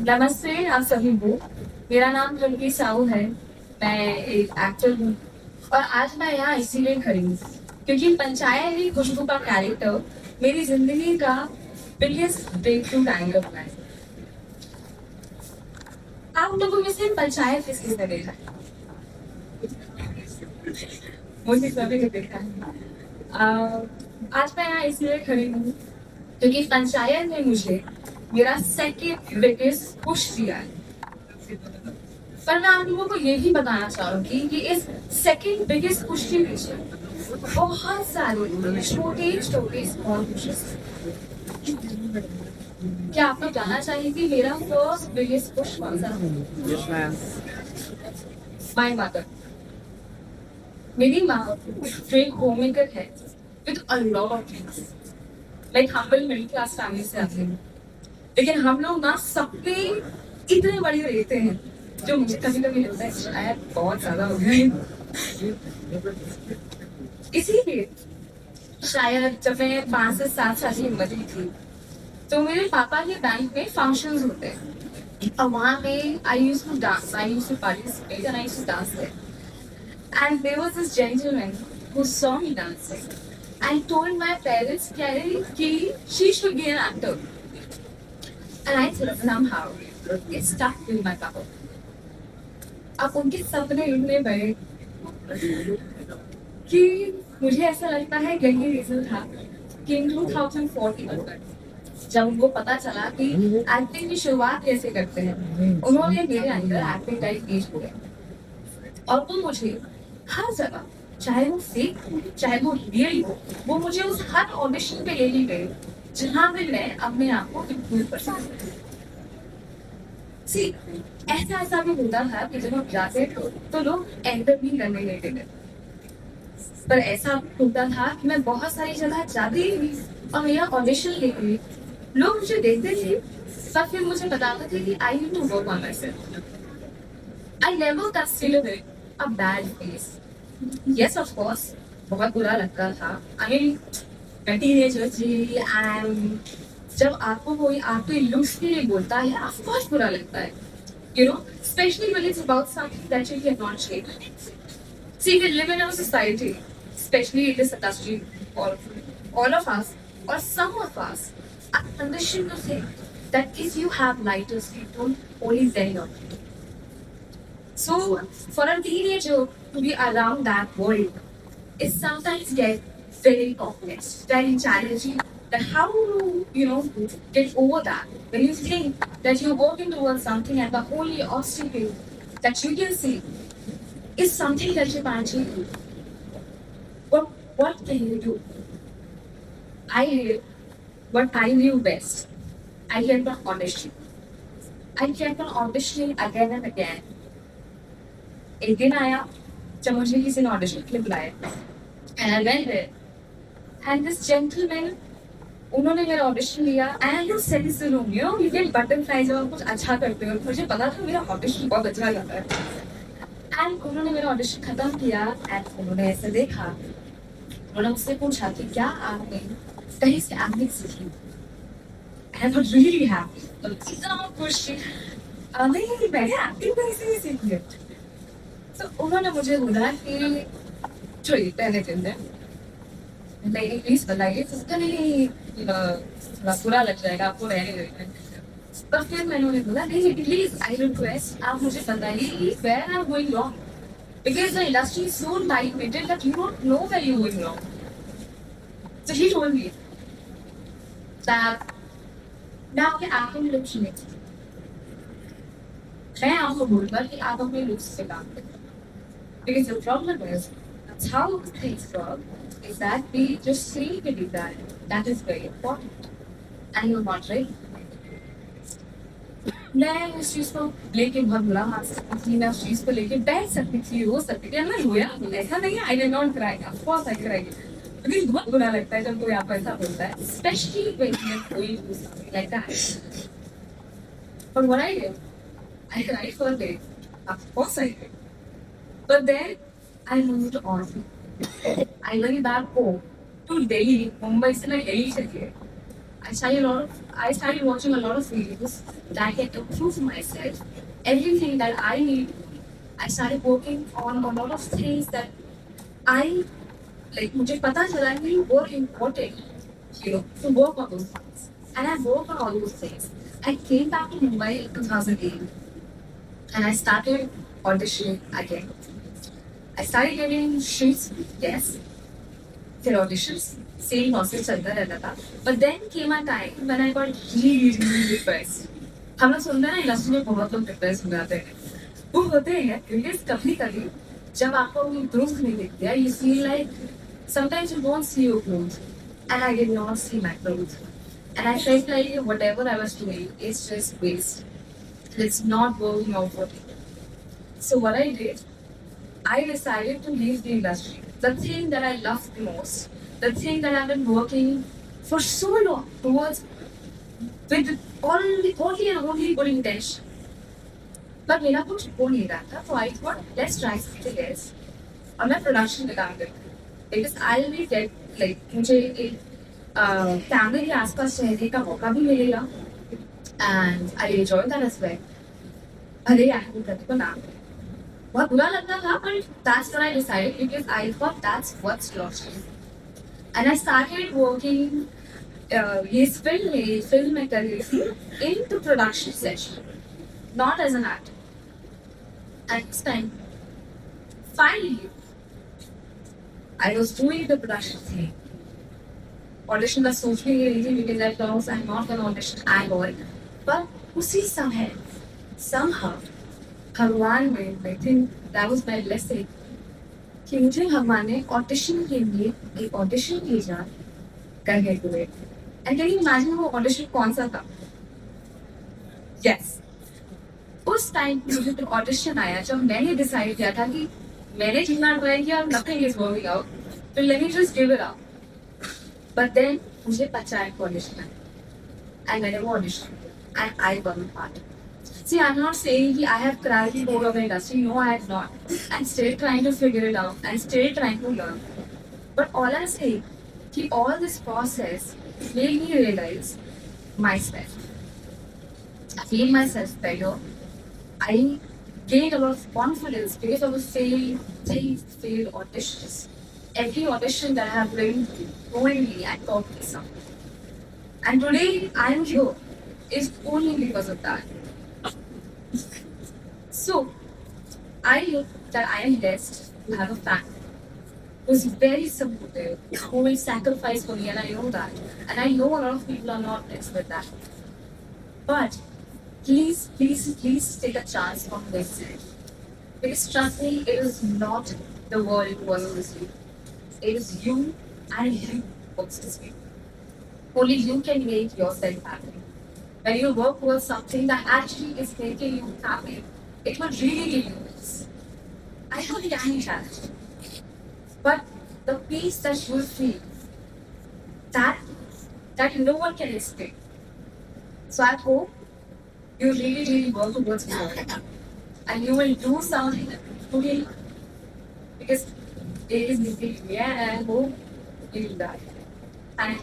नमस्ते आप सभी को। मेरा नाम रणवीर साहू है। मैं एक एक्टर हूँ और आज मैं यहाँ इसीलिए खड़ी हूँ क्योंकि पंचायत ही खुशबू का कैरेक्टर मेरी जिंदगी का बिगेस्ट ब्रेक थ्रू टाइम का बना है। आप लोगों में से पंचायत किस किसने देखा है? मुझे सभी ने देखा है। आज मैं यहाँ इसलिए खड़ी हूँ क्योंकि पंचायत ने मुझे मेरा सेकंड बिगेस्ट पुश दिया है। पर मैं आप लोगों को ये भी बताना चाहूंगी कि इस सेकंड बिगेस्ट पुश के पीछे बहुत सारे छोटे छोटे स्मॉल पुशेस। क्या आप लोग जानना चाहिए कि मेरा फर्स्ट बिगेस्ट पुश कौन सा? My mother. मेरी माँ ट्रेन होम मेकर है with a lot of things. Like humble middle class family से आते हैं, लेकिन हम लोग ना सपने इतने बड़े रहते हैं जो मुझे कभी कभी लगता है शायद बहुत ज्यादा हो गए। इसीलिए शायद जब मैं 5 से 7 साल की उम्र की थी तो मेरे पापा के बैंक में फंक्शंस होते हैं और वहाँ पे I used to dance, I used to participate and I used to dance there. And there was this gentleman who saw me dancing and told my parents कि she should be an actor. And I thought somehow it stuck with my papa. अब उनके सपने इतने बड़े कि मुझे ऐसा लगता है यही रीजन था कि इन 2014 में जब उनको पता चला कि एक्टिंग की शुरुआत कैसे करते हैं, उन्होंने मेरे अंदर एक्टिंग का एक बीज बोया और वो मुझे हर जगह, चाहे वो फेक हो चाहे वो रियल हो, वो मुझे उस हर ऑडिशन पे ले ली गई जहाँ पे मैं अपने आप को इम्प्रूव कर सकती। सी ऐसा ऐसा भी होता था कि जब हम जाते तो लोग एंटर भी करने देते थे, पर ऐसा होता था कि मैं बहुत सारी जगह जाती थी और मेरा ऑडिशन लेके लोग मुझे देखते थे, पर फिर मुझे बताते थे कि I need to work on myself. I never considered it a bad face. Yes of course बहुत बुरा लगता था। आई मीन टीनेजर जी, एंड जब आपको कोई आपके लुक्स के लिए बोलता है ऑफ कोर्स बुरा लगता है, you know, specially when it's about something that you can not change. See, we live in a society, especially in this industry, all of us, or some of us, are conditioned to think that if you have lighter skin tone, only then you're cute. So, for a teenager to be around that world, it sometimes get very complex, very challenging. That how you know get over that when you think that you're working towards something and the only obstacle that you can see is something that you can't change. What can you do? I did what I knew best. I kept on auditioning. I kept on auditioning again and again. एक दिन आया जब मुझे किसी ने audition के लिए बुलाया and I went there. And this gentleman, उन्होंने मेरा ऑडिशन लिया and you said this room, you know, you get butterflies जब आप कुछ अच्छा करते हो। मुझे पता था मेरा ऑडिशन बहुत अच्छा जाता है। एंड उन्होंने मेरा ऑडिशन खत्म किया एंड उन्होंने ऐसे देखा, उन्होंने मुझसे पूछा कि क्या आपने कहीं से एक्टिंग सीखी? एंड आई रियली हैप्पी, इतना खुश नहीं मैंने एक्टिंग कहीं से नहीं सीखी है। तो उन्होंने मुझे बोला कि चलिए पहले दिन है नहीं प्लीज बताइए, उसका नहीं थोड़ा बुरा लग जाएगा आपको रहने देना। पर फिर मैंने उन्हें बोला नहीं प्लीज आई रिक्वेस्ट आप मुझे बताइए कि where I am going wrong, because the industry is so tight fitted that you don't know where you going wrong. So he told me that मैं आपके एक्टिंग लुक्स में मैं आपको बोलूंगा कि आप अपने लुक्स पे काम करें, because the problem is that's how things work is that we just see के design that is very important and you are not ready. मैं उस चीज को लेके बहुत बुरा मान सकती थी, मैं उस चीज को लेके बैठ सकती थी, रो सकती थी। मैं रोया ऐसा नहीं है, I did not cry, of course I cry, क्योंकि बहुत बुरा लगता है जब कोई आपको ऐसा बोलता है, specially when you are going through something like that. But what I cried for a day, of course I did, but then I moved on. I went back home to Delhi, Mumbai से मैं दिल्ली चली गई I started watching a lot of videos that can improve myself. Everything that I need. I started working on a lot of things that I like. मुझे पता चला कि were important, to work on those things. And I worked on all those things. I came back to Mumbai in 2008 and I started auditioning again. I started getting shoots, yes, फिर auditions, same process चलता रहता था. But then came a time when I got really depressed. हम लोग सुनते हैं ना industry में बहुत लोग डिप्रेस हो जाते हैं. वो होते हैं बिकॉज कभी कभी जब आपको ग्रोथ नहीं दिखती है, you feel like sometimes you don't see your growth, and I did not see my growth, and I felt like whatever I was doing is just waste. It's not working out for me. So what I did, I decided to leave the industry. The thing that I love the most, the thing that I've been working for so long towards with only and only good intention. But मेरा कुछ हो नहीं रहा था, so I thought let's try something else. और मैं production का काम करती हूँ. Because I'll be get like मुझे एक फैमिली के आसपास रहने का मौका भी मिलेगा, and I enjoy that as well. भले ही एक्टिंग करने को ना बहुत बुरा लगता था, but that's what I decided because I thought that's what's lost. And I started working. ये फिल्म में कर रही थी in the production section, not as an actor. And this time, finally, I was doing the production thing. Audition was socially easy because I thought I'm not gonna audition at all. But उसी समय, somehow, भगवान में, I think that was my blessing, कि मुझे भगवान ने audition के लिए एक ऑडिशन भेजा करके हुए. And can you imagine वो ऑडिशन कौन सा था? Yes. उस टाइम मुझे तो ऑडिशन आया जब मैंने डिसाइड किया था कि मैंने जितना ट्राई किया nothing is working out, so let me just give it up. But then मुझे पंचायत ऑडिशन आया and मैंने वो audition and I got part. See, I'm not saying that I have cracked the code of the industry. No, I have not. I'm still trying to figure it out. I'm still trying to learn. But all I'm saying, that all this process made me realize myself. I feel myself better. I gained a lot of confidence because I was failing things, failed auditions. Every audition that I have been knowing me and taught me something. And today I am here is only because of that. So, I look that I am blessed to have a family who's very supportive, who will sacrifice for me, and I know that. And I know a lot of people are not blessed with that. But please take a chance on this. Because trust me, it is not the world who wants to see. It is you and you who wants to see. Only you can make yourself happy. When you work towards something that actually is making you happy, it will really give you peace. I know the any challenge, but the peace that you will feel, that no one can explain. So I hope you really work towards it, and you will do something today because it is the yeah, and I hope you will die. And